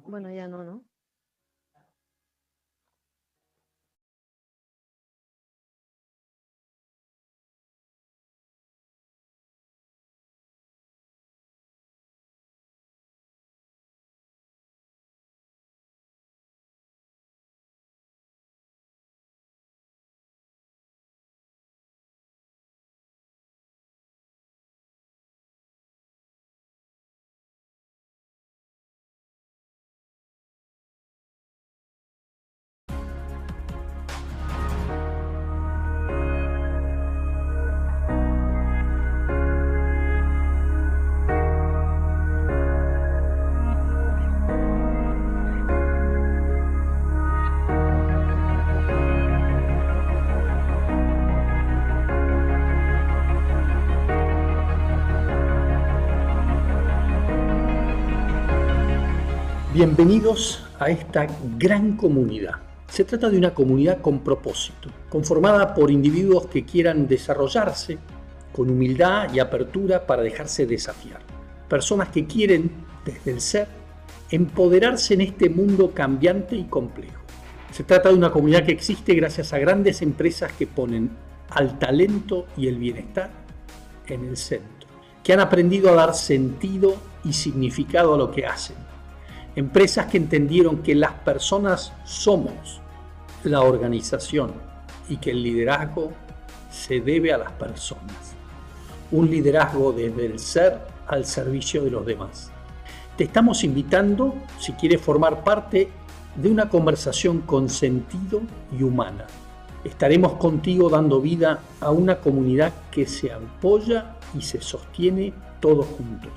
Bueno, ya no, ¿no? Bienvenidos a esta gran comunidad. Se trata de una comunidad con propósito, conformada por individuos que quieran desarrollarse con humildad y apertura para dejarse desafiar. Personas que quieren, desde el ser, empoderarse en este mundo cambiante y complejo. Se trata de una comunidad que existe gracias a grandes empresas que ponen al talento y el bienestar en el centro, que han aprendido a dar sentido y significado a lo que hacen. Empresas que entendieron que las personas somos la organización y que el liderazgo se debe a las personas. Un liderazgo desde el ser al servicio de los demás. Te estamos invitando, si quieres formar parte de una conversación con sentido y humana. Estaremos contigo dando vida a una comunidad que se apoya y se sostiene todos juntos.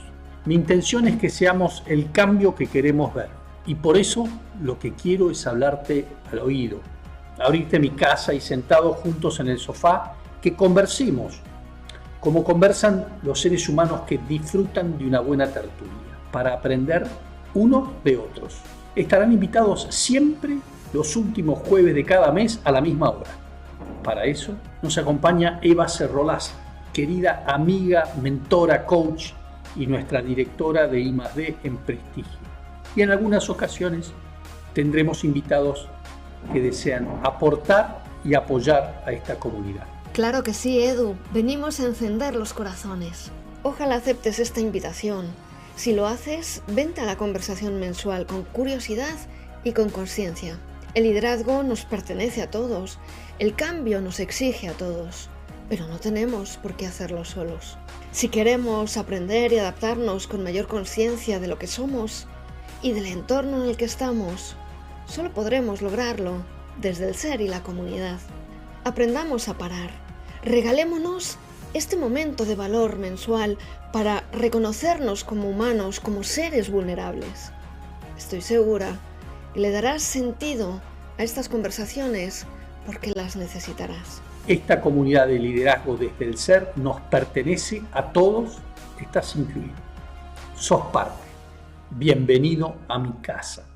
Mi intención es que seamos el cambio que queremos ver y por eso lo que quiero es hablarte al oído, abrirte mi casa y sentados juntos en el sofá que conversemos, como conversan los seres humanos que disfrutan de una buena tertulia, para aprender unos de otros. Estarán invitados siempre los últimos jueves de cada mes a la misma hora. Para eso nos acompaña Eva Cerrolaza, querida amiga, mentora, coach y nuestra directora de I+D en Prestigio. Y en algunas ocasiones tendremos invitados que desean aportar y apoyar a esta comunidad. Claro que sí, Edu. Venimos a encender los corazones. Ojalá aceptes esta invitación. Si lo haces, vente a la conversación mensual con curiosidad y con conciencia. El liderazgo nos pertenece a todos. El cambio nos exige a todos. Pero no tenemos por qué hacerlo solos. Si queremos aprender y adaptarnos con mayor conciencia de lo que somos y del entorno en el que estamos, solo podremos lograrlo desde el ser y la comunidad. Aprendamos a parar. Regalémonos este momento de valor mensual para reconocernos como humanos, como seres vulnerables. Estoy segura que le darás sentido a estas conversaciones porque las necesitarás. Esta comunidad de liderazgo desde el ser nos pertenece a todos, estás incluido. Sos parte. Bienvenido a mi casa.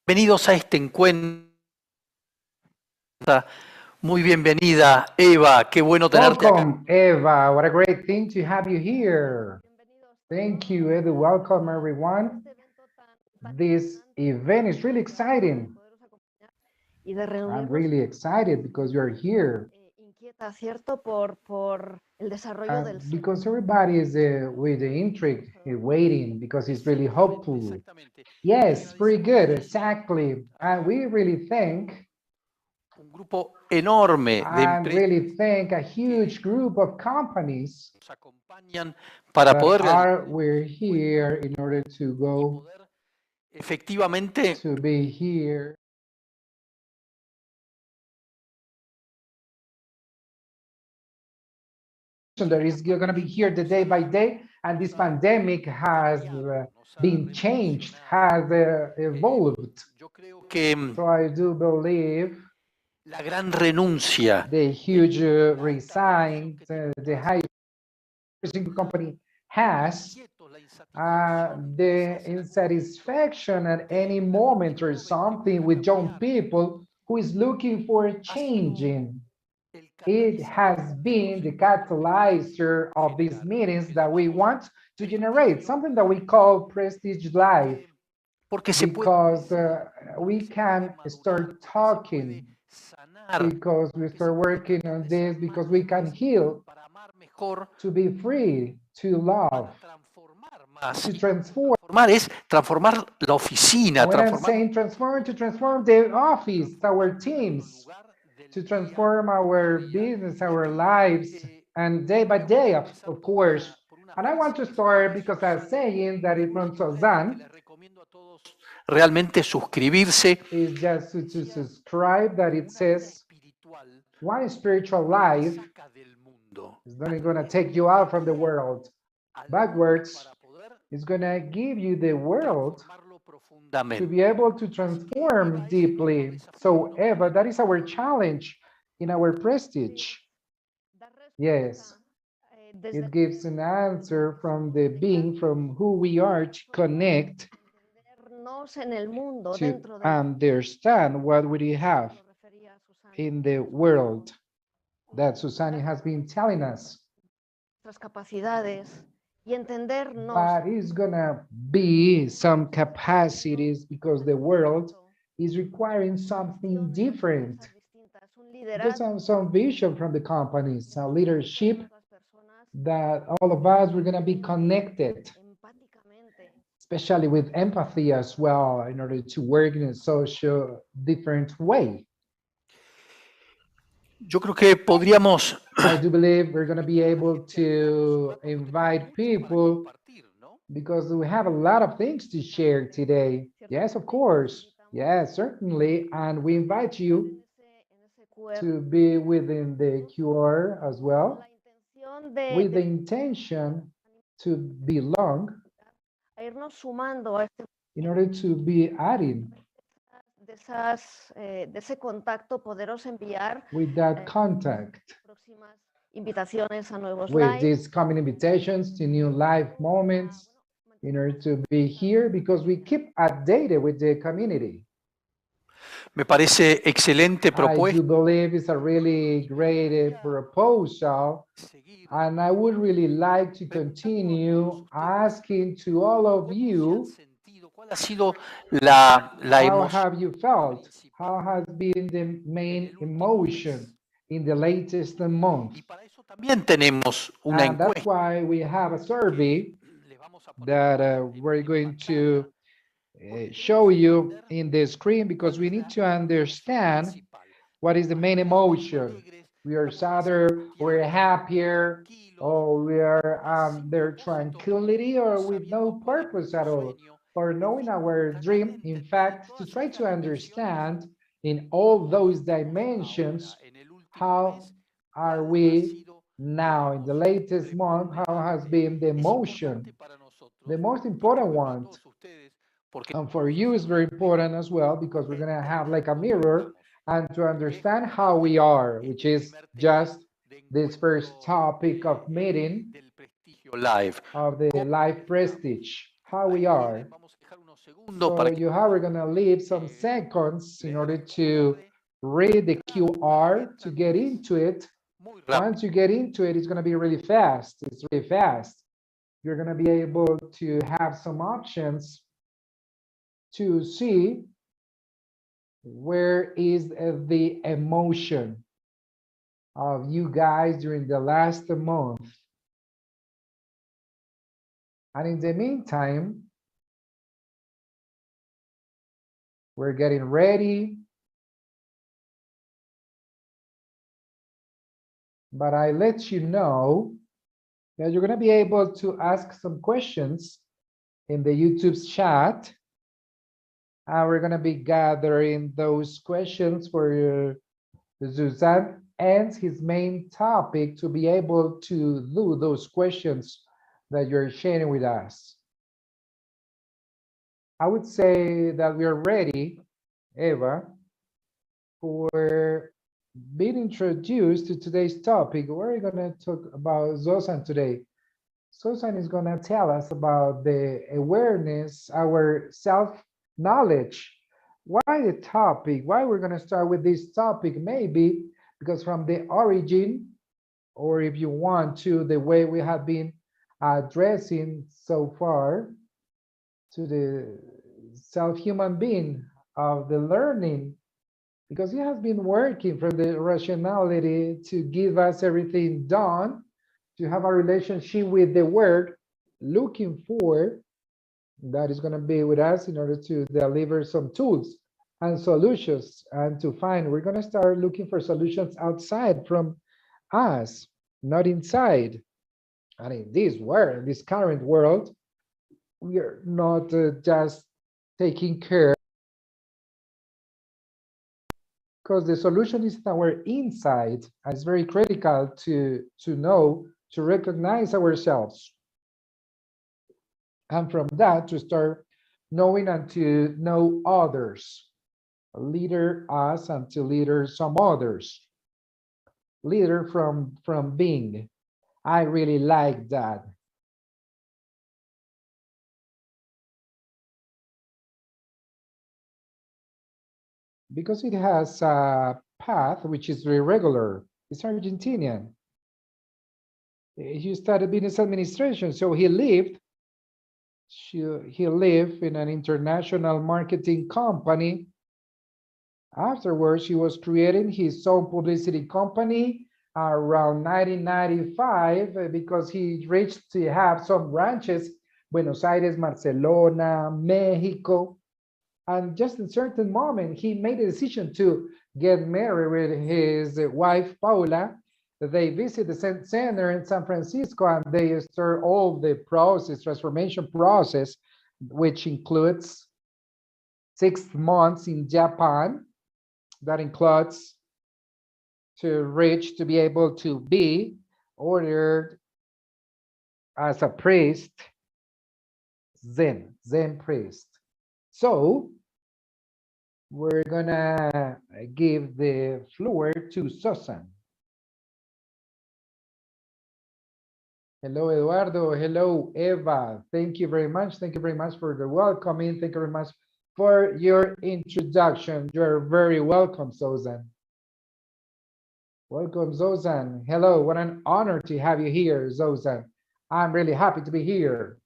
Bienvenidos a este encuentro. Muy bienvenida, Eva. Qué bueno tenerte Welcome, Eva. What a great thing to have you here. Thank you, Edu. Welcome, everyone. This event is really exciting. I'm really excited because you're here. Inquieta, ¿cierto? Por el desarrollo del ser. Because everybody is with the intrigue, waiting, because it's really hopeful. Yes, pretty good, exactly. And we really think, un grupo enorme de empresas, a huge group of companies nos acompañan para poder we're here in order to go efectivamente to be here. That is going to be here the day by day, and this pandemic has been changed, has evolved. So I do believe la gran renuncia, the huge resign, the high company has the insatisfaction at any moment or something with young people who is looking for changing. It has been the catalyzer of these meetings that we want to generate, something that we call Prestige Life, because we can start talking, because we start working on this, because we can heal, to be free, to love, to transform. Transformar la oficina. When I'm saying transform, to transform the office, our teams, to transform our business, our lives, and day by day, of course. And I want to start because I'm saying that it's from Sozan. Realmente suscribirse. Is just to subscribe, that it says one spiritual life is not going to take you out from the world. Backwards, it's going to give you the world to be able to transform deeply. So, Eva, that is our challenge in our Prestige. Yes, it gives an answer from the being, from who we are, to connect, to understand what we have in the world. that Suzanne has been telling us. Nuestras capacidades y entendernos. But it's gonna be some capacities because the world is requiring something different. There's some vision from the companies, some leadership that all of us we're gonna be connected, especially with empathy as well, in order to work in a social different way. Yo creo que podríamos I do believe we're going to be able to invite people because we have a lot of things to share today. Yes, of course. Yes, certainly. And we invite you to be within the QR as well, with the intention to belong, in order to be adding de ese contacto, poderos enviar with that contact, invitaciones a nuevos with these coming invitations to new live moments, in order to be here because we keep updated with the community. Me parece excelente I propuesta. do believe it's a really great proposal, and I would really like to continue asking to all of you, ¿Cuál ha sido la how emoción? have you felt? How has been the main emotion in the latest month? Y para eso también tenemos una And that's encuesta. why we have a survey that we're going to show you in the screen, because we need to understand what is the main emotion. We are sadder, we're happier, or we are there tranquility, or with no purpose at all, or knowing our dream. In fact, to try to understand in all those dimensions, how are we now in the latest month, how has been the emotion, the most important one. And for you is very important as well, because we're going to have like a mirror and to understand how we are, which is just this first topic of meeting of the live prestige, how we are. So you are going to leave some seconds in order to read the QR to get into it. Once you get into it, it's going to be really fast. It's really fast. You're going to be able to have some options to see where is the emotion of you guys during the last month. And in the meantime, we're getting ready. But I let you know that you're going to be able to ask some questions in the YouTube's chat. And we're going to be gathering those questions for Suzanne and his main topic to be able to do those questions that you're sharing with us. I would say that we are ready, Eva, for being introduced to today's topic. We're going to talk about Sozan today. Sozan is going to tell us about the awareness, our self-knowledge. Why the topic? Why we're going to start with this topic? Maybe because from the origin, or if you want to, the way we have been addressing so far to the self-human being of the learning, because he has been working from the rationality to give us everything done, to have a relationship with the word, looking for that is going to be with us in order to deliver some tools and solutions, and to find we're going to start looking for solutions outside from us, not inside. And in this world, this current world, we are not just taking care, because the solution is our inside, and it's very critical to know, to recognize ourselves, and from that to start knowing and to know others, leader us and to leader some others, leader from being. I really like that. Because it has a path which is very regular. He's Argentinian. He studied business administration, so he lived in an international marketing company. Afterwards, he was creating his own publicity company around 1995 because he reached to have some branches, Buenos Aires, Barcelona, Mexico. And just in a certain moment, he made a decision to get married with his wife, Paula. They visit the Zen Center in San Francisco and they start all the process, transformation process, which includes 6 months in Japan. That includes to reach to be able to be ordered as a priest, Zen priest. So we're gonna give the floor to Sozan. Hello, Eduardo. Hello, Eva. Thank you very much. Thank you very much for the welcoming. Thank you very much for your introduction. You're very welcome, Sozan. Welcome, Sozan. Hello, what an honor to have you here, Sozan. I'm really happy to be here.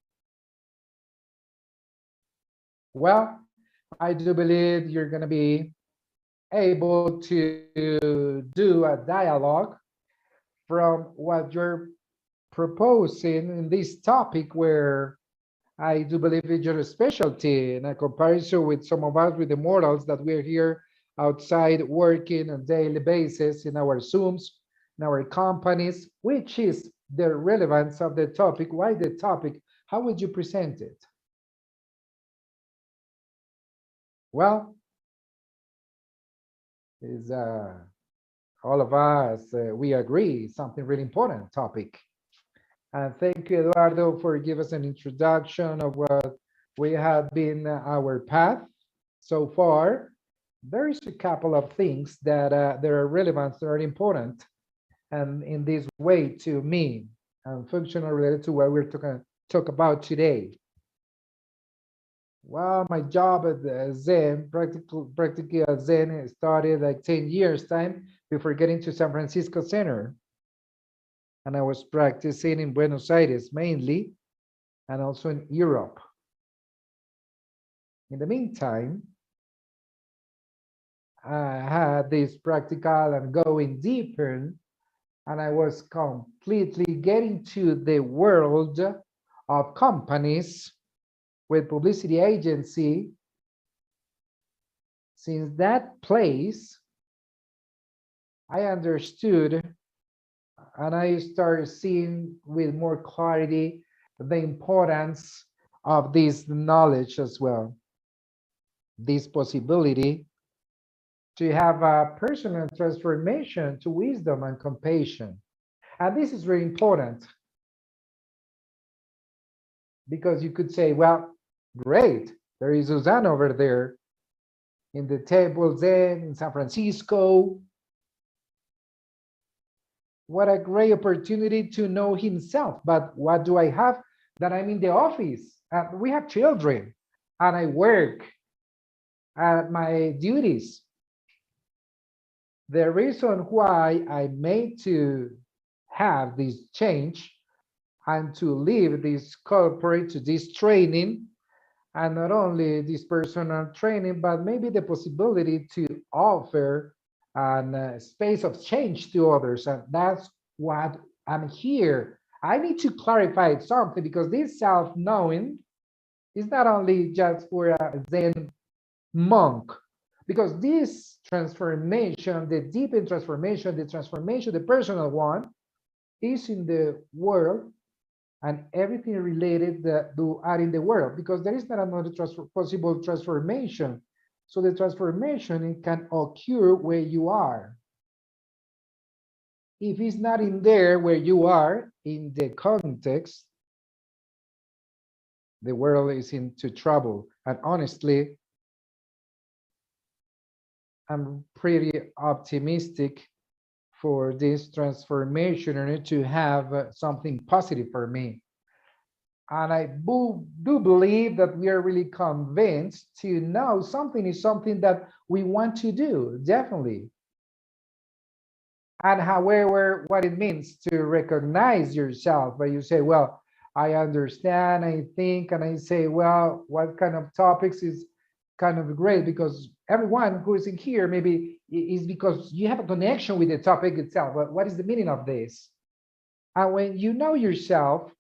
Well, I do believe you're going to be able to do a dialogue from what you're proposing in this topic, where I do believe it's your specialty in a comparison with some of us with the mortals that we're here outside working on a daily basis in our Zooms, in our companies. Which is the relevance of the topic? Why the topic? How would you present it? Well, is all of us, we agree, something really important topic. And thank you, Eduardo, for giving us an introduction of what we have been our path so far. There is a couple of things that are relevant, that are important, and in this way to me, and functional related to what we're talk about today. Well, my job at Zen, practically at Zen, started like 10 years time before getting to San Francisco Center. And I was practicing in Buenos Aires mainly, and also in Europe. In the meantime, I had this practical and going deeper, and I was completely getting to the world of companies with publicity agency. Since that place, I understood and I started seeing with more clarity the importance of this knowledge as well. This possibility to have a personal transformation to wisdom and compassion. And this is very important, because you could say, well, great, there is Suzanne over there in the table Zen in San Francisco. What a great opportunity to know himself. But what do I have? That I'm in the office, we have children, and I work at my duties. The reason why I made to have this change and to leave this corporate, to this training, and not only this personal training, but maybe the possibility to offer a space of change to others. And that's what I'm here. I need to clarify something, because this self-knowing is not only just for a Zen monk, because this transformation, the deep transformation, the personal one, is in the world, and everything related that are in the world, because there is not another possible transformation. So the transformation, it can occur where you are. If it's not in there where you are, in the context, the world is into trouble. And honestly, I'm pretty optimistic for this transformation, and to have something positive for me. And I do believe that we are really convinced to know something is something that we want to do, definitely. And however, what it means to recognize yourself, but you say, well, I understand, I think, and I say, well, what kind of topics is kind of great, because everyone who is in here maybe is because you have a connection with the topic itself. But what is the meaning of this? And when you know yourself,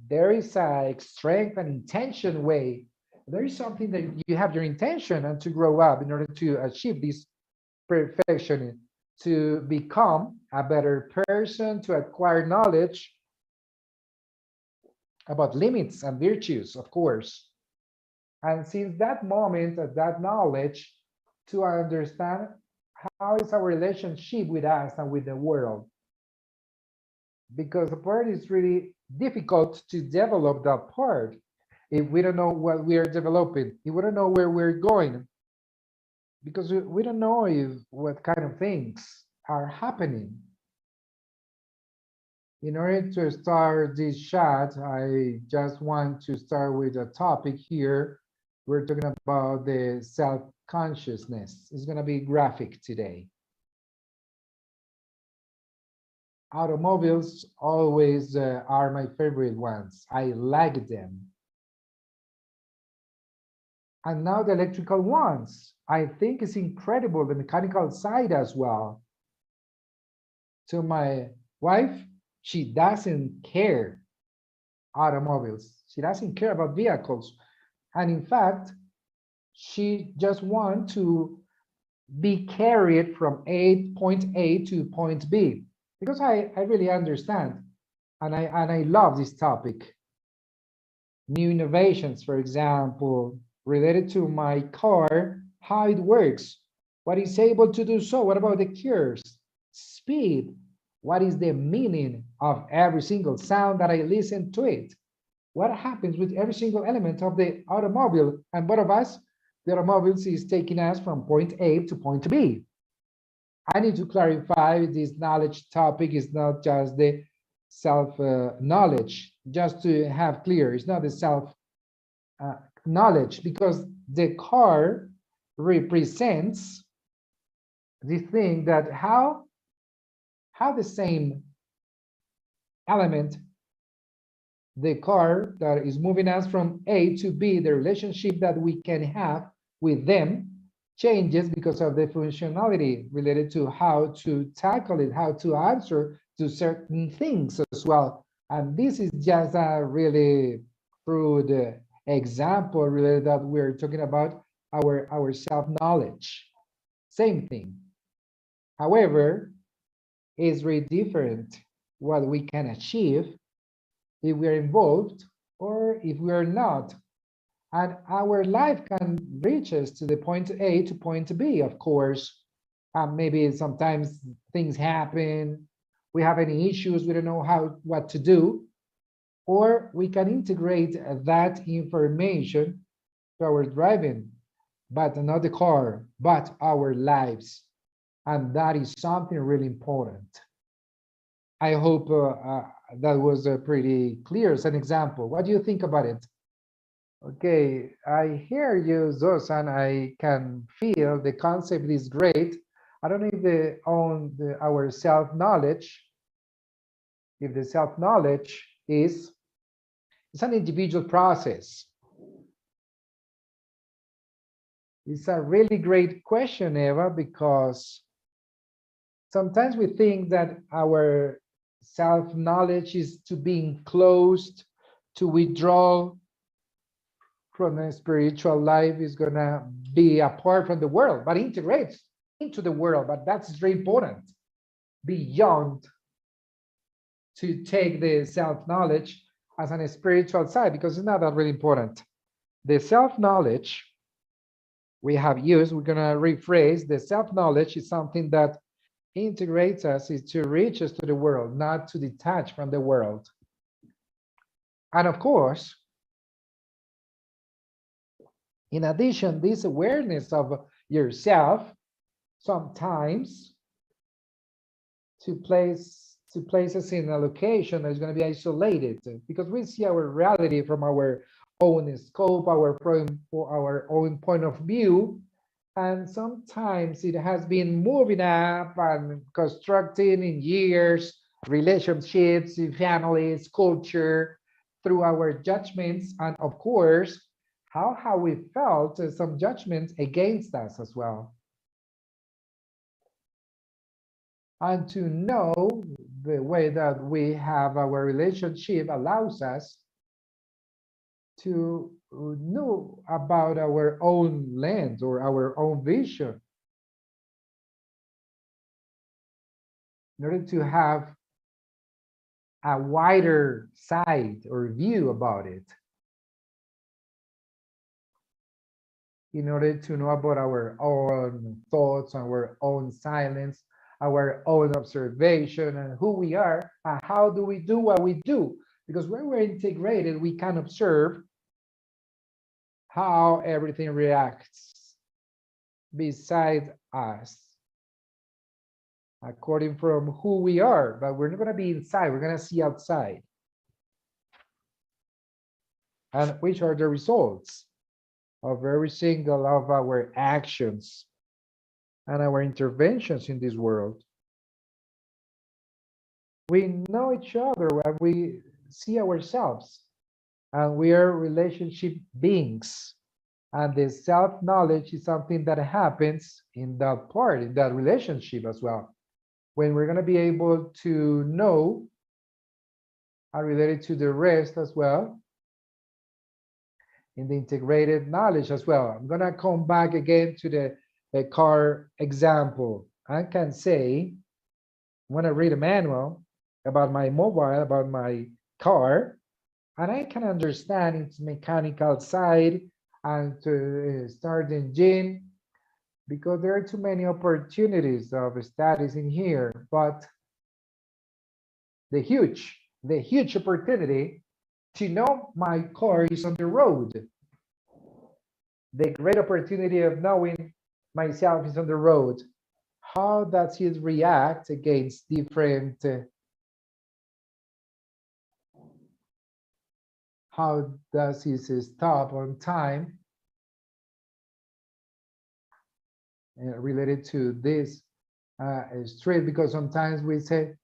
there is a strength and intention way. There is something that you have your intention and to grow up in order to achieve this perfection, to become a better person, to acquire knowledge about limits and virtues, of course. And since that moment, that knowledge, to understand how is our relationship with us and with the world. Because the part is really difficult to develop that part if we don't know what we are developing, if we don't know where we're going, because we don't know if what kind of things are happening. In order to start this chat, I just want to start with a topic here. We're talking about the self-consciousness. It's going to be graphic today. Automobiles always are my favorite ones. I like them. And now the electrical ones. I think it's incredible, the mechanical side as well. To my wife, she doesn't care automobiles. She doesn't care about vehicles. And in fact, she just wants to be carried from point A to point B, because I really understand and I love this topic. New innovations, for example, related to my car, how it works, what is able to do so, what about the gears, speed, what is the meaning of every single sound that I listen to it, what happens with every single element of the automobile, and both of us, the automobile is taking us from point A to point B. I need to clarify this knowledge topic is not just the self-knowledge, just to have clear, it's not the self-knowledge, because the car represents the thing that how the same element, the car that is moving us from A to B, the relationship that we can have with them changes because of the functionality related to how to tackle it, how to answer to certain things as well. And this is just a really crude example related that we're talking about our self-knowledge. Same thing. However, it's very different what we can achieve if we're involved or if we're not. And our life can reach us to the point A to point B, of course. Maybe sometimes things happen, we have any issues, we don't know what to do, or we can integrate that information to our driving, but not the car, but our lives. And that is something really important. I hope that was pretty clear as an example. What do you think about it? Okay, I hear you, Sozan. I can feel the concept is great. I don't know if our self-knowledge, if the self-knowledge is it's an individual process. It's a really great question, Eva, because sometimes we think that our self-knowledge is to be enclosed, to withdraw from the spiritual life, is gonna be apart from the world, but integrates into the world. But that's very important, beyond to take the self-knowledge as a spiritual side, because it's not that really important. The self-knowledge we have used, we're gonna rephrase, the self-knowledge is something that integrates us, is to reach us to the world, not to detach from the world. And of course, in addition, this awareness of yourself sometimes to place us in a location that is going to be isolated, because we see our reality from our own scope, our own point of view, And sometimes it has been moving up and constructing in years, relationships, in families, culture, through our judgments. And of course, how have we felt some judgments against us as well. And to know the way that we have our relationship allows us to know about our own lens or our own vision in order to have a wider side or view about it, in order to know about our own thoughts, our own silence, our own observation, and who we are, and how do we do what we do. Because when we're integrated, we can observe how everything reacts beside us, according from who we are. But we're not going to be inside, we're going to see outside. And which are the results of every single of our actions and our interventions in this world. We know each other and we see ourselves, and we are relationship beings. And the self-knowledge is something that happens in that part, in that relationship as well. When we're going to be able to know and related to the rest as well, in the integrated knowledge as well. I'm going to come back again to the car example. I can say, when I read a manual about my mobile, about my car, and I can understand its mechanical side and to start the engine, because there are too many opportunities of studies in here. But the huge opportunity to know my car is on the road. The great opportunity of knowing myself is on the road. How does it react against different, how does it stop on time related to this street? Because sometimes we say,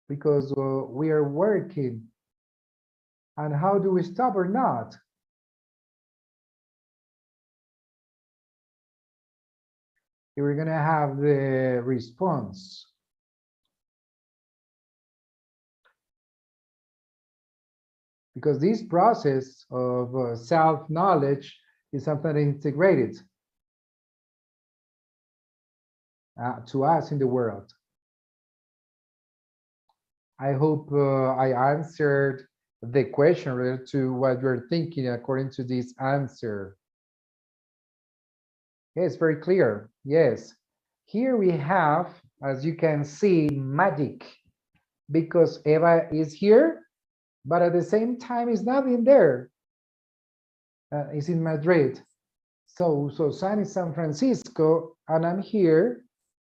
because we are working, and how do we stop or not? We're going to have the response. Because this process of self-knowledge is something integrated to us in the world. I hope I answered the question related to what you're thinking according to this answer. Yes, very clear. Yes. Here we have, as you can see, magic, because Eva is here, but at the same time is not in there. It's in Madrid. So Sozan is San Francisco, and I'm here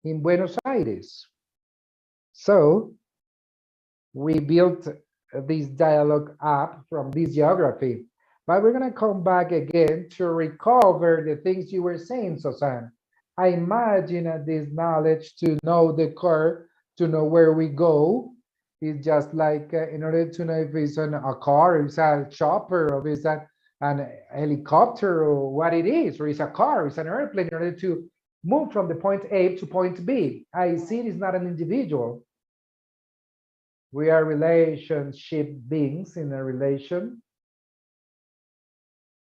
in Buenos Aires. So we built this dialogue up from this geography. But we're going to come back again to recover the things you were saying, Sozan. I imagine that this knowledge to know the car, to know where we go, is just like in order to know if it's a car, if it's a chopper, or if it's an helicopter, or what it is, or it's a car, it's an airplane, in order to move from the point A to point B. I see it is not an individual. We are relationship beings in a relation.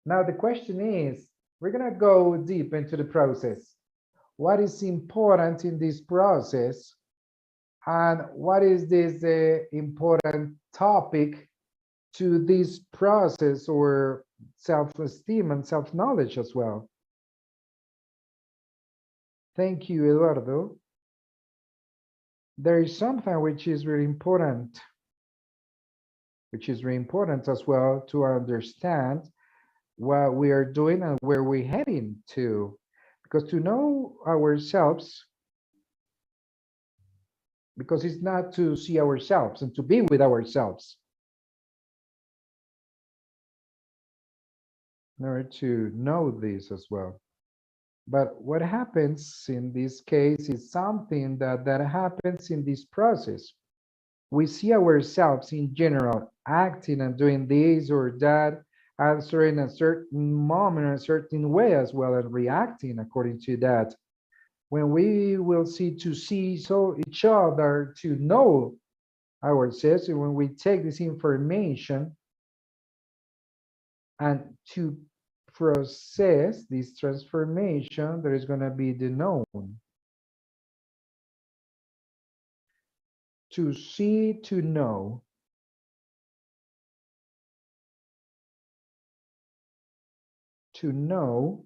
Now the question is, we're going to go deep into the process. What is important in this process? And what is this important topic to this process, or self-esteem and self-knowledge as well? Thank you, Eduardo. There is something which is really important, as well, to understand what we are doing and where we're heading to. Because to know ourselves, because it's not to see ourselves and to be with ourselves, in order to know this as well. But what happens in this case is something that happens in this process. We see ourselves in general acting and doing this or that, answering a certain moment, a certain way as well, and reacting according to that. When we will see so each other to know ourselves, and when we take this information and to process this transformation, there is going to be the known. To see, to know. To know,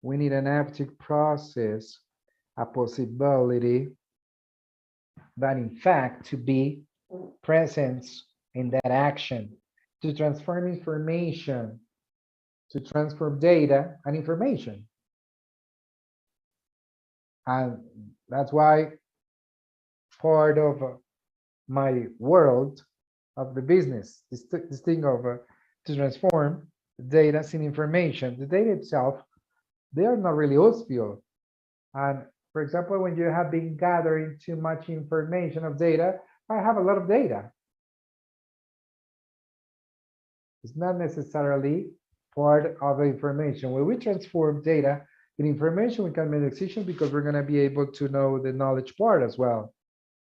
we need an active process, a possibility, but in fact, to be present in that action, to transform information, to transform data and information. And that's why part of my world of the business, this thing of to transform data in information. The data itself, they are not really useful. And for example, when you have been gathering too much information of data, I have a lot of data. It's not necessarily part of the information. When we transform data in information, we can make decisions because we're going to be able to know the knowledge part as well.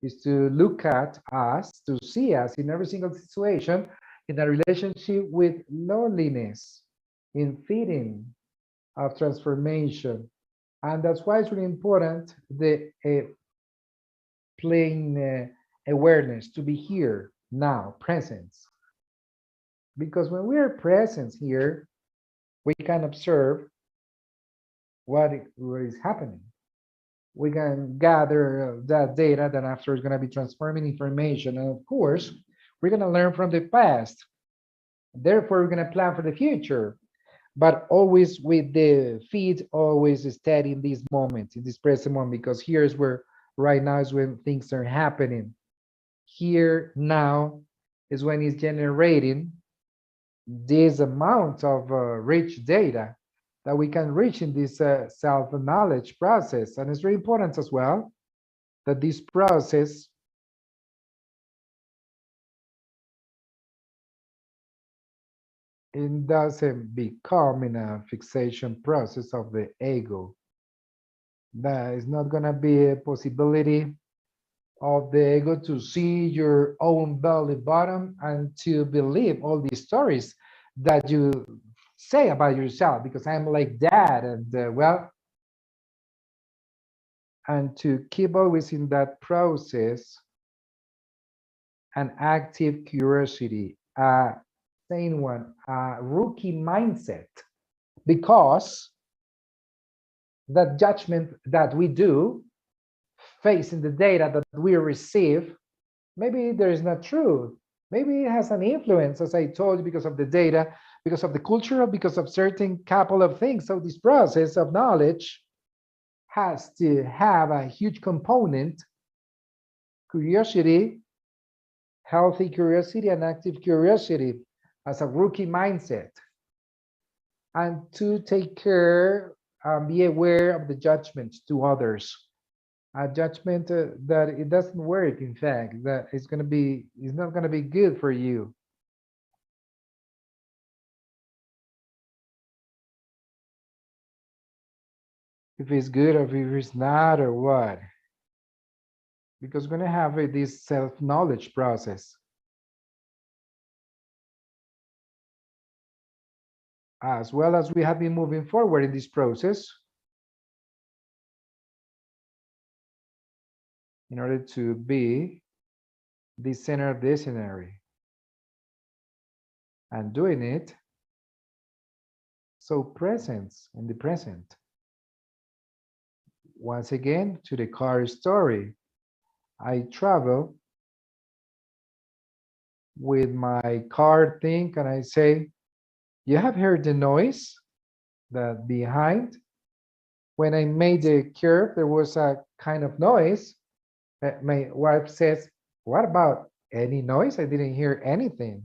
Is to look at us, to see us in every single situation in a relationship with loneliness, in feeding of transformation. And that's why it's really important the plain awareness, to be here now, presence. Because when we are present here, we can observe what is happening. We can gather that data that after is going to be transforming information. And of course, we're going to learn from the past. Therefore, we're going to plan for the future, but always with the feet always steady in this moment, in this present moment, because here's where right now is when things are happening. Here now is when it's generating this amount of rich data that we can reach in this self-knowledge process. And it's very important as well that this process it doesn't become in a fixation process of the ego. That is not going to be a possibility of the ego to see your own belly button and to believe all these stories that you say about yourself because I'm like that and well, and to keep always in that process an active curiosity, a sane one, a rookie mindset, because that judgment that we do facing the data that we receive, maybe there is not true. Maybe it has an influence, as I told you, because of the data, because of the culture, because of certain couple of things. So this process of knowledge has to have a huge component, curiosity, healthy curiosity and active curiosity as a rookie mindset. And to take care, be aware of the judgments to others. A judgment that it doesn't work, in fact, that it's going to be, it's not going to be good for you. If it's good or if it's not or what. Because we're going to have this self-knowledge process. As well as we have been moving forward in this process, in order to be the center of the scenario and doing it so presence in the present. Once again, to the car story. I travel with my car thing and I say, you have heard the noise that behind? When I made the curve, there was a kind of noise. My wife says, what about any noise? I didn't hear anything.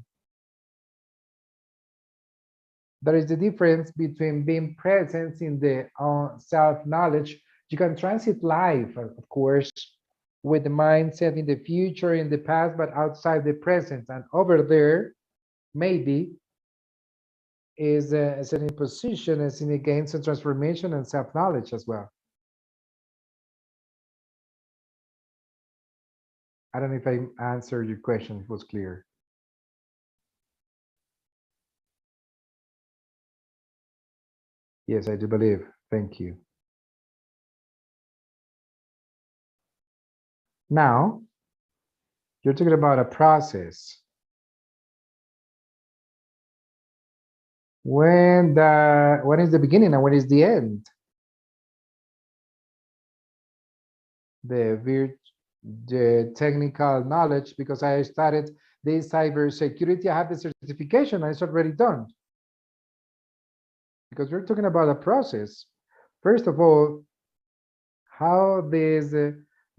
There is the difference between being present in the self-knowledge. You can transit life, of course, with the mindset in the future, in the past, but outside the present. And over there, maybe, is an imposition, as in against and transformation and self-knowledge as well. I don't know if I answered your question, it was clear. Yes, I do believe. Thank you. Now, you're talking about a process. When is the beginning and when is the end? The technical knowledge, because I started the cybersecurity, I have the certification, it's already done. Because we're talking about a process. First of all, how this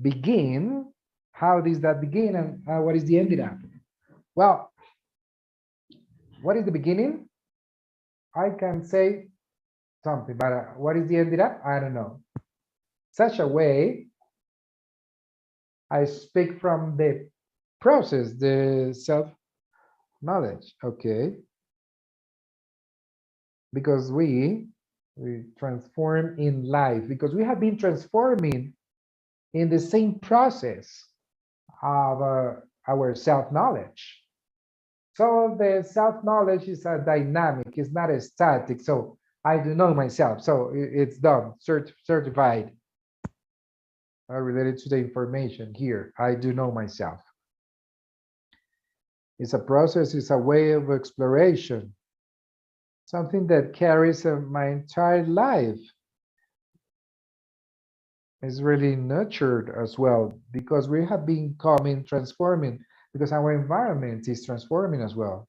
begin, how does that begin, and what is the ending up? Well, what is the beginning? I can say something, but what is the ending up? I don't know. Such a way, I speak from the process, the self-knowledge, okay? Because we transform in life, because we have been transforming in the same process of our self-knowledge. So the self-knowledge is a dynamic, it's not a static. So I do know myself, so it's done, certified, related to the information here. I do know myself. It's a process, it's a way of exploration, something that carries my entire life. Is really nurtured as well, because we have been transforming, because our environment is transforming as well.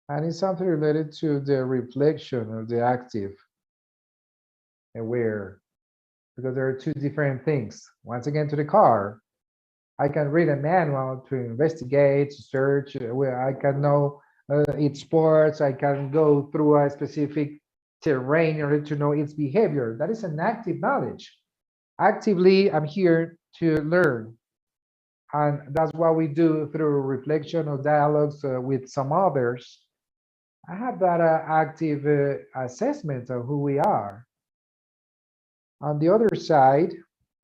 And it's something related to the reflection of the active aware, because there are two different things. Once again, to the car, I can read a manual to investigate, to search, where I can know its sports, I can go through a specific terrain in order to know its behavior. That is an active knowledge. Actively, I'm here to learn. And that's what we do through reflection or dialogues with some others. I have that active assessment of who we are. On the other side,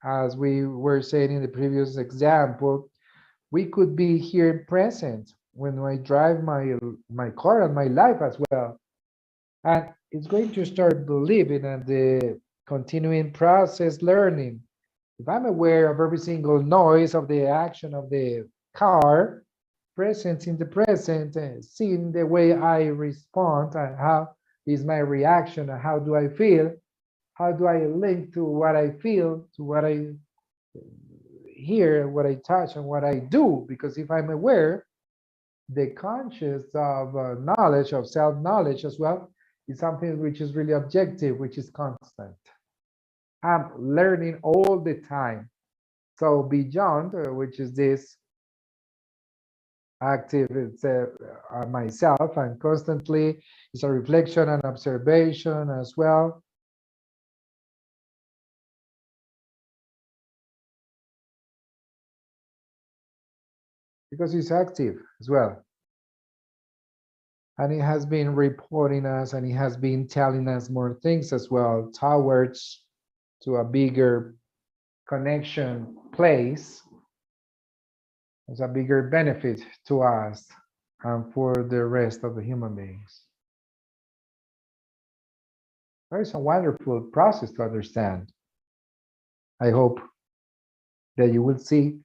as we were saying in the previous example, we could be here present when I drive my car and my life as well. And it's going to start believing in the continuing process learning. If I'm aware of every single noise of the action of the car, present in the present, seeing the way I respond and how is my reaction and how do I feel, how do I link to what I feel, to what I hear, what I touch, and what I do. Because if I'm aware, the conscious of knowledge, of self-knowledge as well, is something which is really objective, which is constant. I'm learning all the time. So beyond, which is this active, it's myself, and constantly it's a reflection and observation as well. Because it's active as well. And it has been reporting us, and it has been telling us more things as well towards to a bigger connection place. It's a bigger benefit to us and for the rest of the human beings. It's a wonderful process to understand. I hope that you will see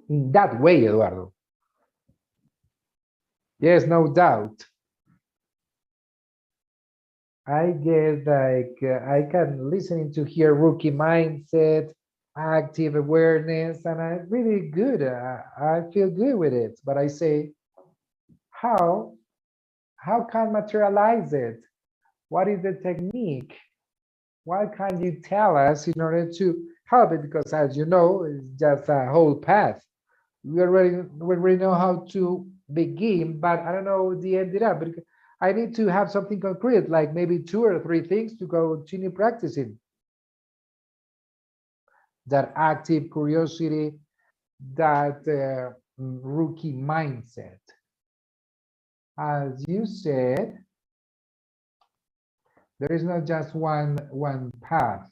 in that way, Eduardo. Yes, no doubt. I get like I can listen to hear rookie mindset, active awareness, and I'm really good. I feel good with it. But I say, how can materialize it? What is the technique? What can you tell us in order to help it? Because as you know, it's just a whole path. we already know how to begin, but I don't know the ended up. But I need to have something concrete, like maybe 2 or 3 things to continue practicing. That active curiosity, that rookie mindset. As you said, there is not just one path.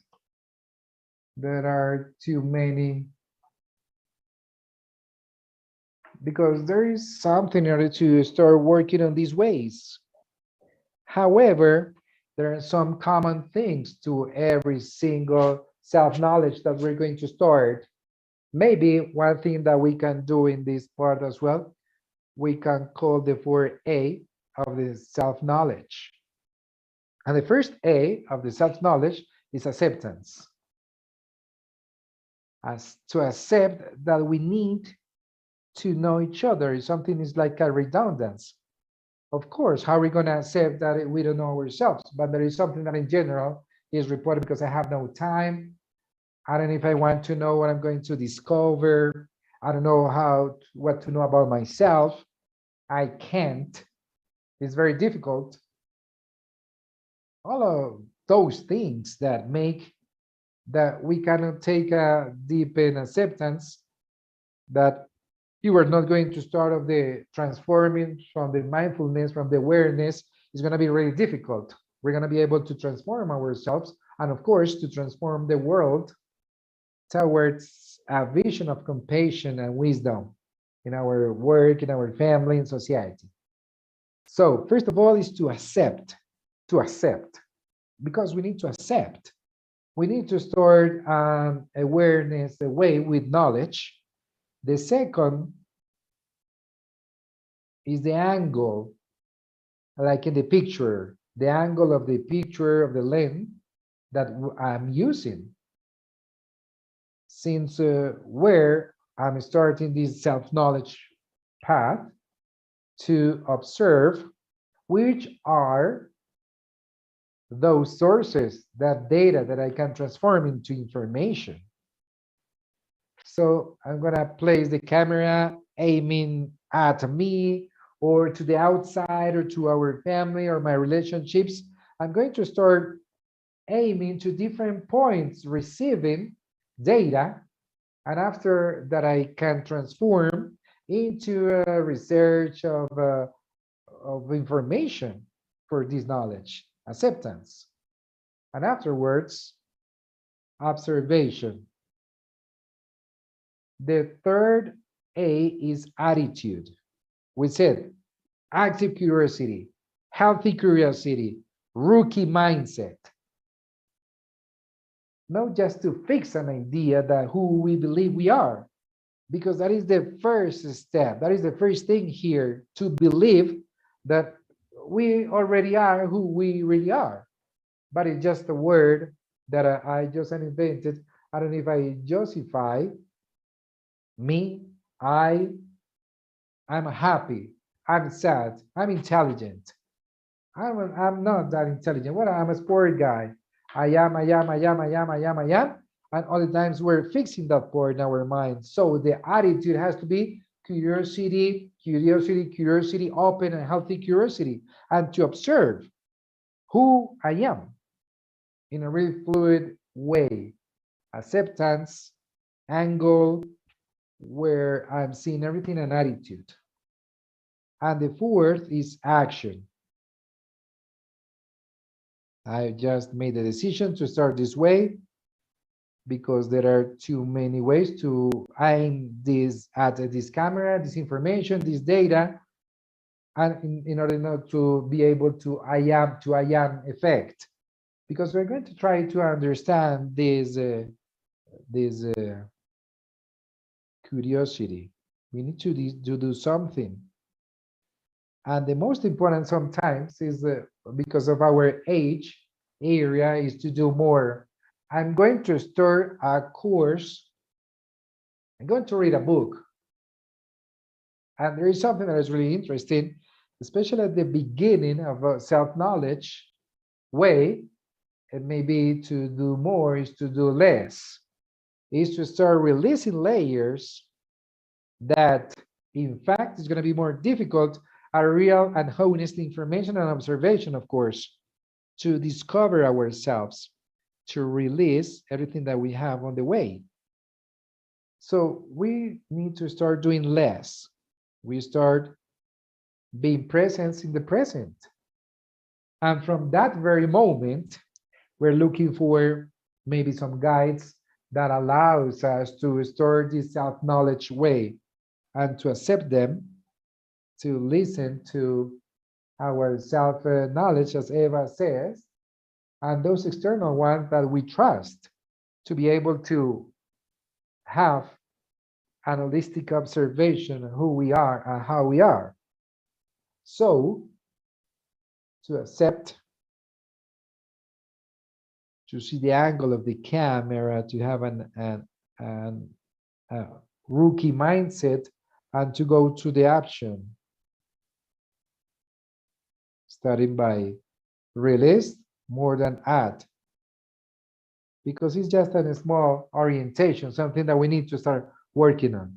There are too many, because there is something in order to start working on these ways. However, there are some common things to every single self-knowledge that we're going to start. Maybe one thing that we can do in this part as well, we can call the 4A of the self-knowledge. And the first A of the self-knowledge is acceptance. As to accept that we need to know each other. Something is like a redundance. Of course, how are we going to accept that we don't know ourselves? But there is something that in general is reported because I have no time. I don't know if I want to know what I'm going to discover. I don't know what to know about myself. I can't. It's very difficult. All of those things that make that we cannot take a deep in acceptance that you are not going to start of the transforming from the mindfulness, from the awareness, is going to be really difficult. We're going to be able to transform ourselves and of course to transform the world towards a vision of compassion and wisdom in our work, in our family, in society. So first of all is to accept, because we need to accept. We need to start awareness the way with knowledge. The second is the angle, like in the picture, the angle of the picture of the lens that I'm using. Since where I'm starting this self-knowledge path to observe which are those sources, that data that I can transform into information. So I'm gonna place the camera aiming at me or to the outside or to our family or my relationships. I'm going to start aiming to different points, receiving data, and after that I can transform into a research of information for this knowledge, acceptance, and afterwards observation. The third A is attitude. We said active curiosity, healthy curiosity, rookie mindset. Not just to fix an idea that who we believe we are, because that is the first step. That is the first thing here, to believe that we already are who we really are. But it's just a word that I just invented. I don't know if I justify me, I'm happy, I'm sad, I'm intelligent. I'm not that intelligent. Well, I'm a sport guy. I am. And all the times we're fixing that part in our mind. So the attitude has to be curiosity, open and healthy curiosity, and to observe who I am in a really fluid way. Acceptance, angle, where I'm seeing everything, and attitude. And the fourth is action. I just made the decision to start this way because there are too many ways to aim this at this camera, this information, this data, and in order not to be able to I am effect, because we're going to try to understand this curiosity. We need to do something. And the most important sometimes is because of our age area is to do more. I'm going to start a course. I'm going to read a book. And there is something that is really interesting, especially at the beginning of a self-knowledge way. And maybe to do more is to do less, is to start releasing layers that in fact is going to be more difficult are real and honest information and observation, of course, to discover ourselves, to release everything that we have on the way. So we need to start doing less. We start being present in the present. And from that very moment, we're looking for maybe some guides that allows us to start this self-knowledge way and to accept them, to listen to our self-knowledge, as Eva says, and those external ones that we trust to be able to have an holistic observation of who we are and how we are. So, to accept, to see the angle of the camera, to have a rookie mindset, and to go to the action. Starting by release more than add. Because it's just a small orientation, something that we need to start working on.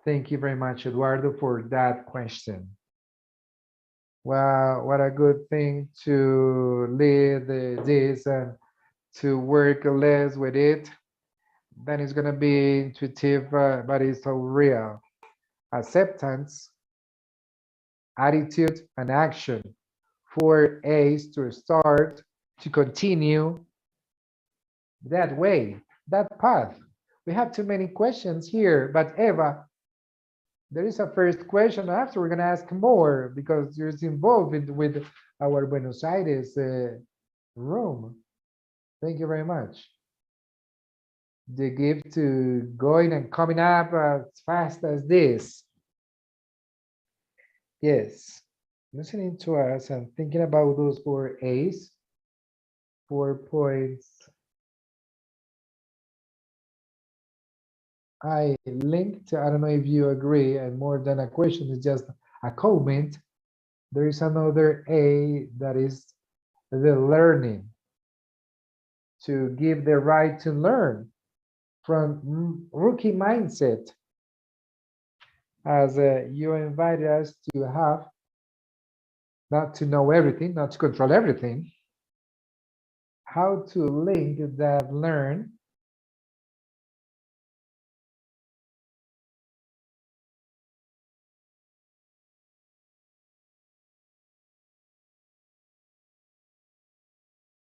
Thank you very much, Eduardo, for that question. Wow, what a good thing to lead this and to work less with it. Then it's going to be intuitive, but it's so real. Acceptance, attitude, and action. 4 A's to start, to continue that way, that path. We have too many questions here, but Eva, there is a first question. After we're going to ask more because you're involved with our Buenos Aires room. Thank you very much. The gift to going and coming up as fast as this. Yes, listening to us and thinking about those 4 A's, 4 points. I linked, I don't know if you agree, and more than a question, it's just a comment. There is another A that is the learning, to give the right to learn from rookie mindset, as you invited us to have, not to know everything, not to control everything, how to link that learn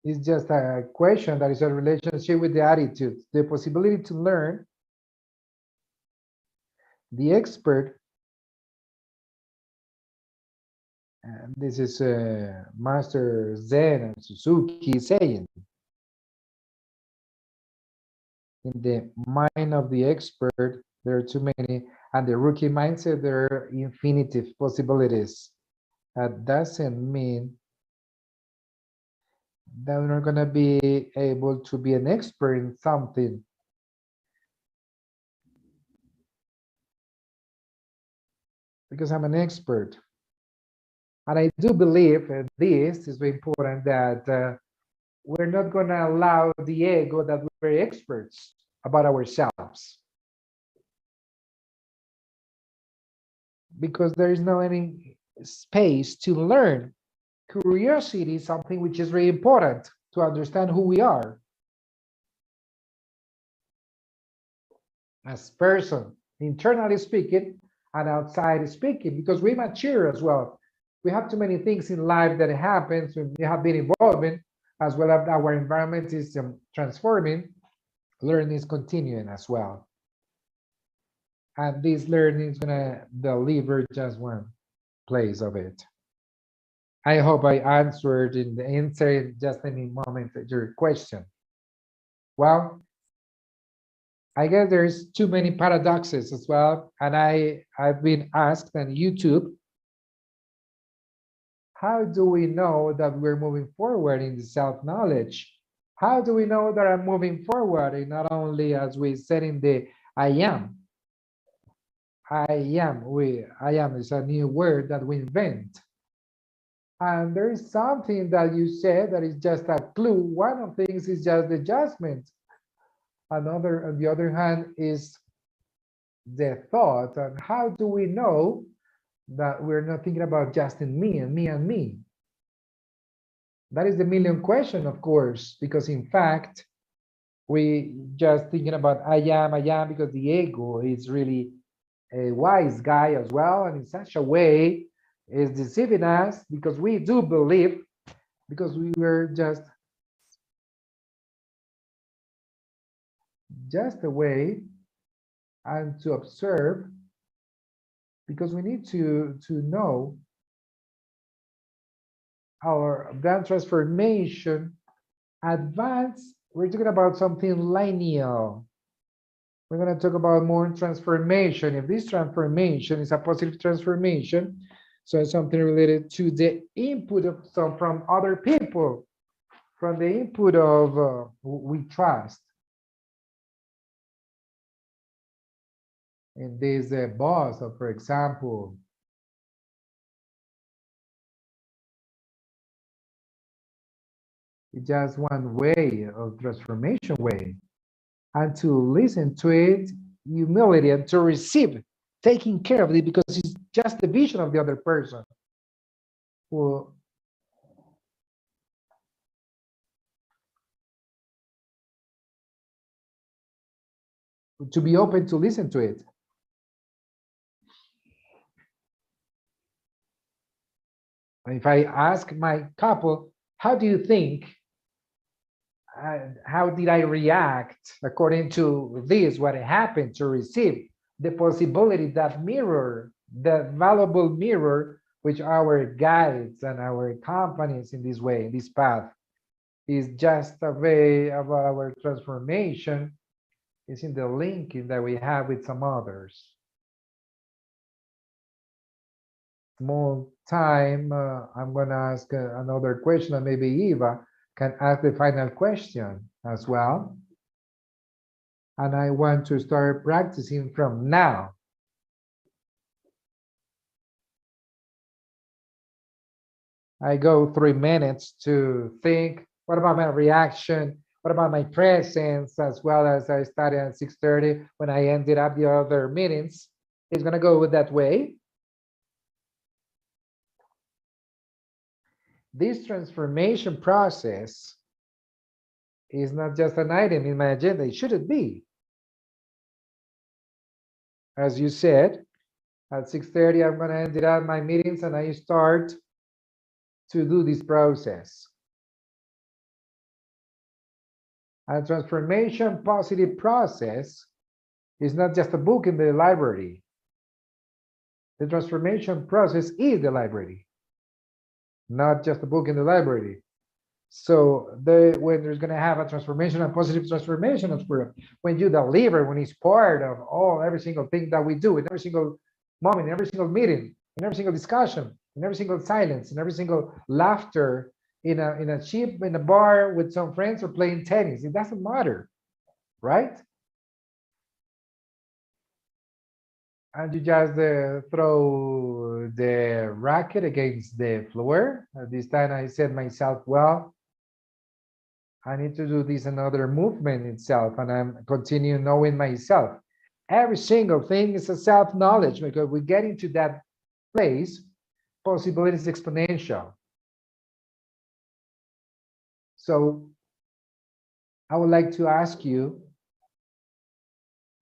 is just a question that is a relationship with the attitude, the possibility to learn. The expert, and this is Master Zen and Suzuki saying, in the mind of the expert, there are too many, and the rookie mindset, there are infinitive possibilities. That doesn't mean that we're not going to be able to be an expert in something. Because I'm an expert. And I do believe, and this is very important, that we're not going to allow the ego that we're experts about ourselves. Because there is no any space to learn. Curiosity is something which is very important to understand who we are as person, internally speaking and outside speaking, because we mature as well. We have too many things in life that happens when we have been evolving, as well as our environment is transforming. Learning is continuing as well. And this learning is going to deliver just one place of it. I hope I answered in the answer in just any moment your question. Well, I guess there's too many paradoxes as well. And I've been asked on YouTube, how do we know that we're moving forward in the self-knowledge? How do we know that I'm moving forward? And not only as we said in the I am. I am is a new word that we invent. And there is something that you said that is just a clue. One of the things is just the adjustment. Another, on the other hand, is the thought, and how do we know that we're not thinking about just in me and me and me? That is the million question, of course, because in fact, we just thinking about I am, because the ego is really a wise guy as well, and in such a way is deceiving us because we do believe, because we were just a way and to observe, because we need to know our brand transformation advance. We're talking about something lineal. We're going to talk about more transformation. If this transformation is a positive transformation, so it's something related to the input of some from other people, from the input of we trust. In this boss, for example, it's just one way of transformation way, and to listen to it, humility, and to receive, taking care of it, because it's just the vision of the other person. Well, to be open to listen to it. If I ask my couple, how do you think, how did I react according to this, what happened, to receive the possibility, that mirror, that valuable mirror, which our guides and our companies in this way, in this path, is just a way of our transformation, is in the linking that we have with some others. More time, I'm going to ask another question, and maybe Eva can ask the final question as well. And I want to start practicing from now. I go 3 minutes to think, what about my reaction? What about my presence? As well as I started at 6:30 when I ended up the other meetings. It's going to go that way. This transformation process is not just an item in my agenda. It shouldn't be. As you said, at 6:30, I'm going to end it up my meetings, and I start to do this process. A transformation positive process is not just a book in the library. The transformation process is the library, not just a book in the library. So when there's going to have a transformation, a positive transformation, when you deliver, when it's part of every single thing that we do, in every single moment, in every single meeting, in every single discussion, in every single silence, in every single laughter, in a ship, in a bar with some friends, or playing tennis, it doesn't matter, right? And you just throw the racket against the floor. This time I said myself, well, I need to do this another movement itself, and I'm continuing knowing myself. Every single thing is a self-knowledge, because we get into that place, possibility is exponential. So I would like to ask you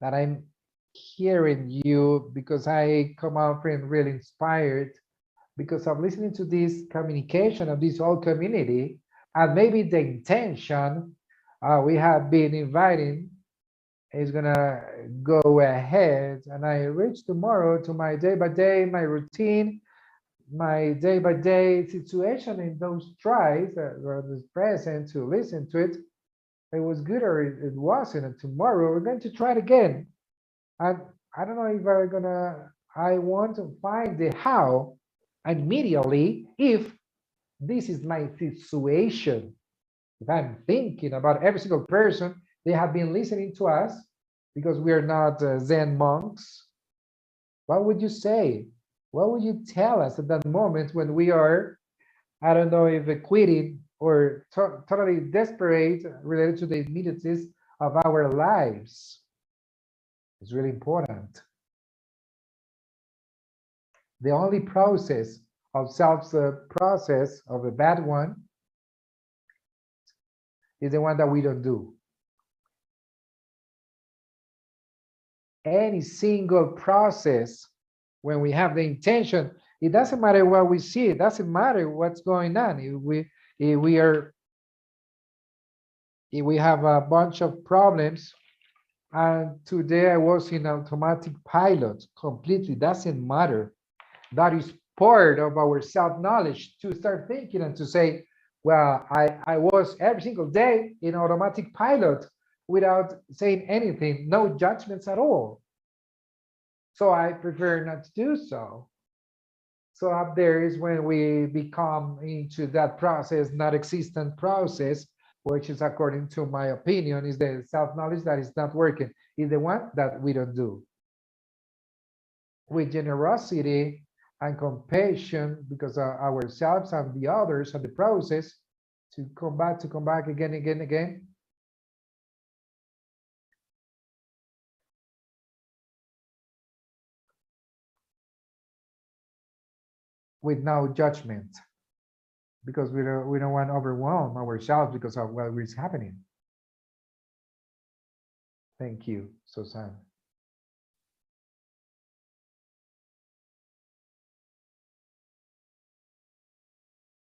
that I'm hearing you, because I come out feeling really inspired because of listening to this communication of this whole community, and maybe the intention we have been inviting is gonna go ahead, and I reach tomorrow to my day-by-day, my routine, my day-by-day situation in those tries that was present to listen to it. It was good or it wasn't, and tomorrow we're going to try it again. And I don't know if I want to find the how immediately if this is my situation. If I'm thinking about every single person, they have been listening to us because we are not Zen monks. What would you say? What would you tell us at that moment when we are, I don't know if quitting or totally desperate related to the immediacies of our lives? It's really important. The only process of process of a bad one is the one that we don't do. Any single process, when we have the intention, it doesn't matter what we see, it doesn't matter what's going on. If we have a bunch of problems, and today I was in automatic pilot, completely doesn't matter. That is part of our self-knowledge, to start thinking and to say, well, I was every single day in automatic pilot without saying anything, no judgments at all. So I prefer not to do so. So up there is when we become into that process, not existent process, which is, according to my opinion, is the self-knowledge that is not working, is the one that we don't do. With generosity and compassion, because ourselves and the others and the process, to come back again. With no judgment, because we don't want to overwhelm ourselves because of what is happening. Thank you, Sozan.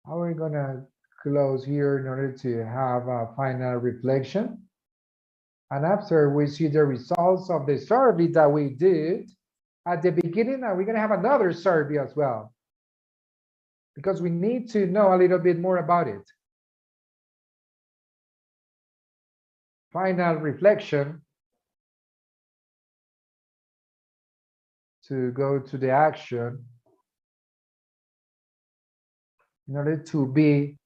We're gonna close here in order to have a final reflection. And after we see the results of the survey that we did at the beginning, we're gonna have another survey as well, because we need to know a little bit more about it. Final reflection to go to the action in order to be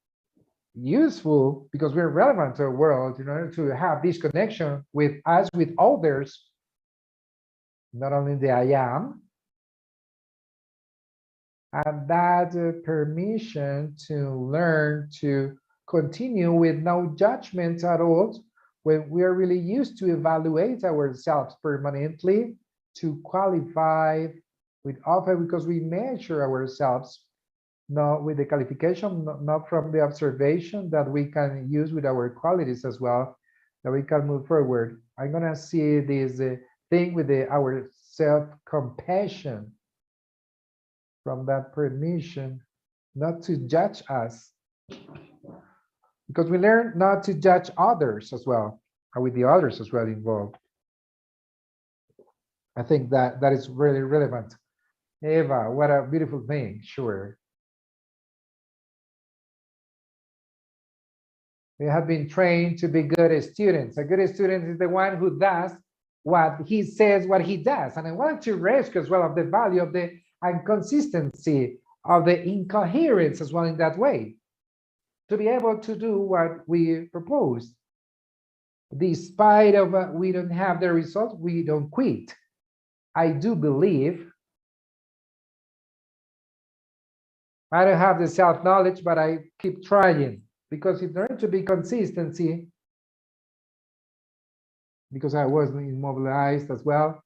useful, because we're relevant to the world, in order to have this connection with us, with others, not only the I am, and that permission to learn to continue with no judgment at all, when we are really used to evaluate ourselves permanently, to qualify with offer, because we measure ourselves not with the qualification, not from the observation that we can use with our qualities as well, that we can move forward. I'm gonna see this thing with our self-compassion, from that permission not to judge us, because we learn not to judge others as well, and with the others as well involved. I think that is really relevant. Eva, what a beautiful thing, sure. We have been trained to be good students. A good student is the one who does what he says, what he does. And I want to rescue as well of the value of the inconsistency, of the incoherence as well in that way, to be able to do what we propose. Despite of we don't have the results, we don't quit. I do believe, I don't have the self-knowledge, but I keep trying, because in order to be consistency, because I was immobilized as well,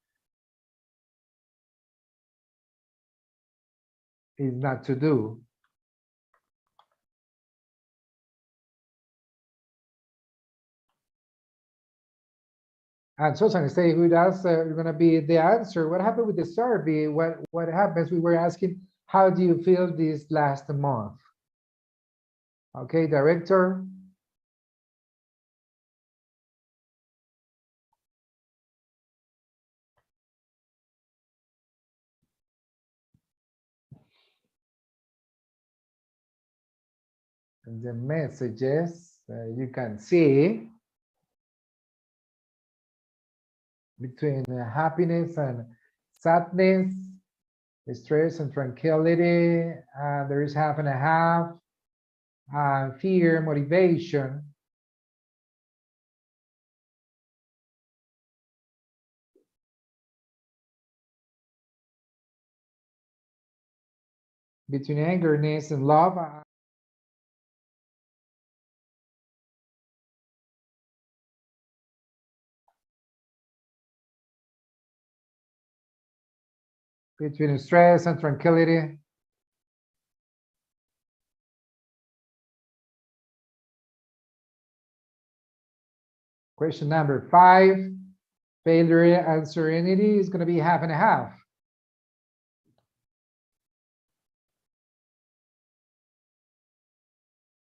is not to do. And Sozan, stay with us. You're going to be the answer. What happened with the survey? What happens? We were asking, how do you feel this last month? Okay, director. And the messages you can see between happiness and sadness, stress and tranquility. There is half and a half. Fear, motivation. Between angerness and love. between stress and tranquility. Question number 5, failure and serenity is going to be half and a half.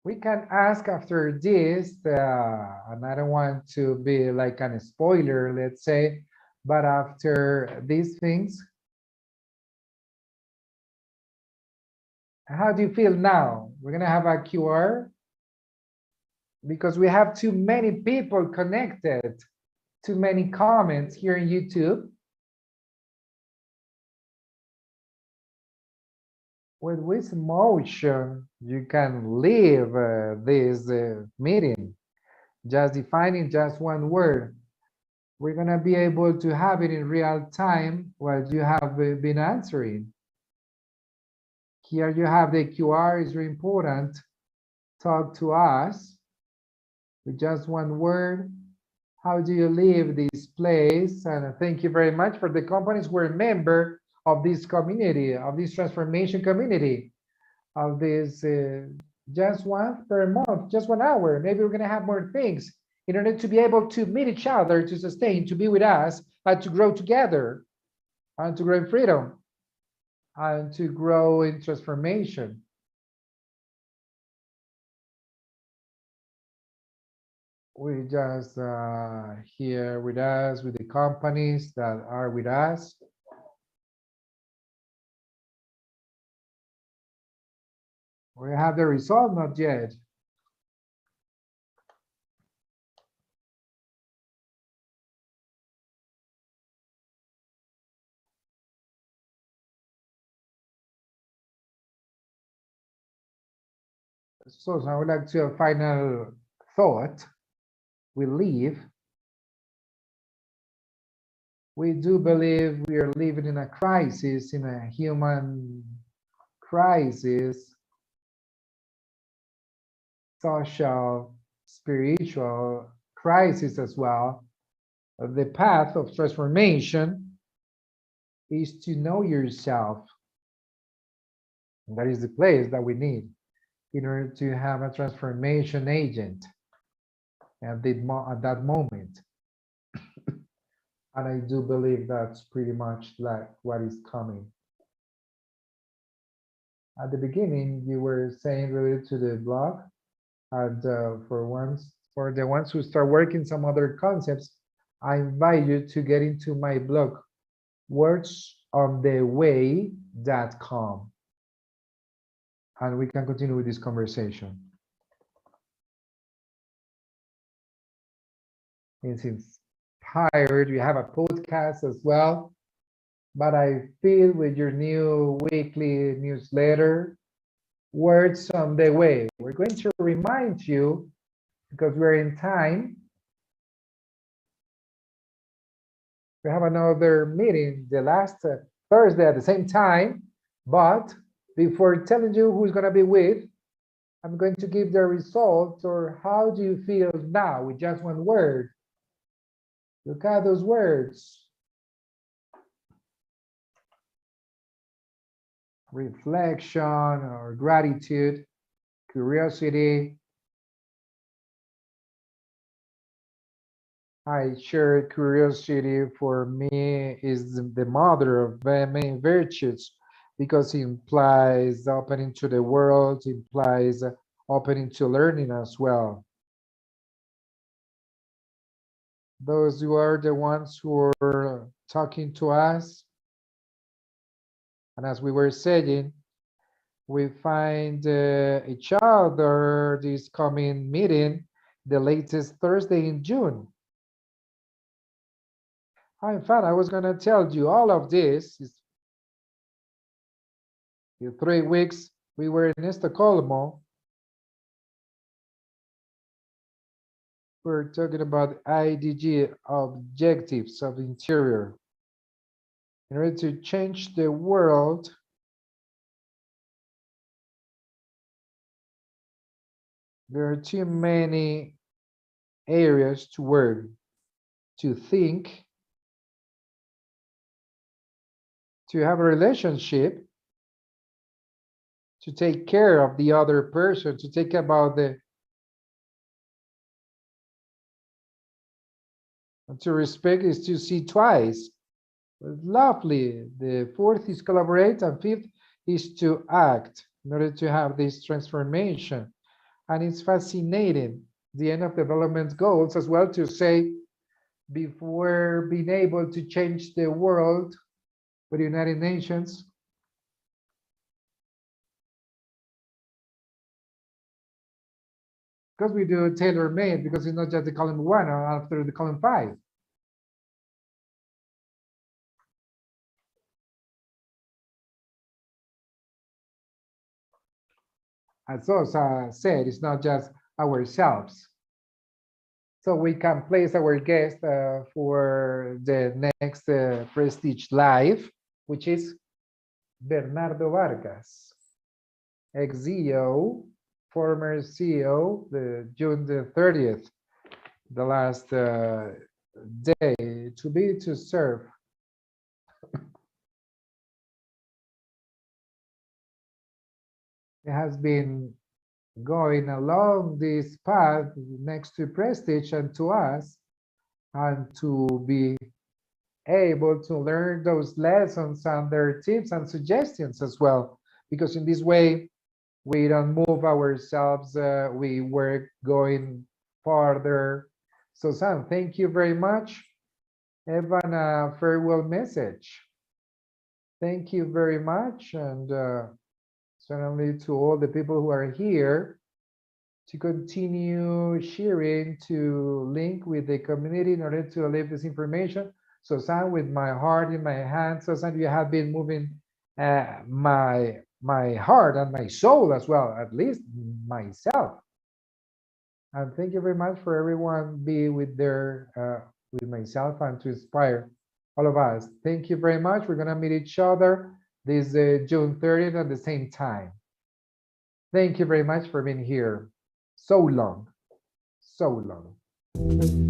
We can ask after this, and I don't want to be like a spoiler, let's say, but after these things, how do you feel now? We're going to have a QR because we have too many people connected, too many comments here in YouTube. With which emotion you can leave this meeting, just defining just one word. We're going to be able to have it in real time while you have been answering. Here you have the QR, is very important. Talk to us with just one word. How do you leave this place? And thank you very much for the companies who are a member of this community, of this transformation community, of this just one per month, just 1 hour. Maybe we're going to have more things in order to be able to meet each other, to sustain, to be with us, and to grow together, and to grow in freedom, and to grow in transformation. We just here with us, with the companies that are with us. We have the result, not yet. So I would like to have a final thought. We leave. We do believe we are living in a crisis, in a human crisis, social, spiritual crisis as well. The path of transformation is to know yourself. And that is the place that we need in order to have a transformation agent at that moment. And I do believe that's pretty much like what is coming. At the beginning, you were saying related to the blog, and for the ones who start working some other concepts, I invite you to get into my blog, wordsontheway.com, and we can continue with this conversation. It's inspired. We have a podcast as well, but I feel with your new weekly newsletter, Words on the Way, we're going to remind you, because we're in time, we have another meeting the last Thursday at the same time, but before telling you who's going to be with, I'm going to give the results, or how do you feel now with just one word? Look at those words. Reflection or gratitude, curiosity. I share curiosity. For me is the mother of many virtues, because it implies opening to the world, implies opening to learning as well. Those who are the ones who are talking to us, and as we were saying, we find each other this coming meeting, the latest Thursday in June. In fact, I was going to tell you all of this. In 3 weeks, we were in Estocolmo. We're talking about IDG, objectives of interior. In order to change the world, there are too many areas to work: to think, to have a relationship, to take care of the other person, to take about to respect is to see twice. Lovely. The fourth is collaborate, and fifth is to act in order to have this transformation. And it's fascinating, the end of development goals as well, to say, before being able to change the world with the United Nations, because we do tailor-made, because it's not just the column 1 or after the column 5. As Sosa said, it's not just ourselves. So we can place our guest for the next Prestige Live, which is Bernardo Vargas, ex-CEO, former CEO, the June the 30th, the last day to serve. It has been going along this path next to Prestige and to us, and to be able to learn those lessons and their tips and suggestions as well, because in this way we don't move ourselves, we work going farther. Sozan, thank you very much. Eva, a farewell message. Thank you very much, and certainly to all the people who are here, to continue sharing, to link with the community in order to leave this information. Sozan, with my heart in my hands, Sozan, you have been moving my heart and my soul as well, at least myself. And thank you very much for everyone be with myself and to inspire all of us. Thank you very much. We're gonna meet each other this June 30th at the same time. Thank you very much for being here. So long, so long.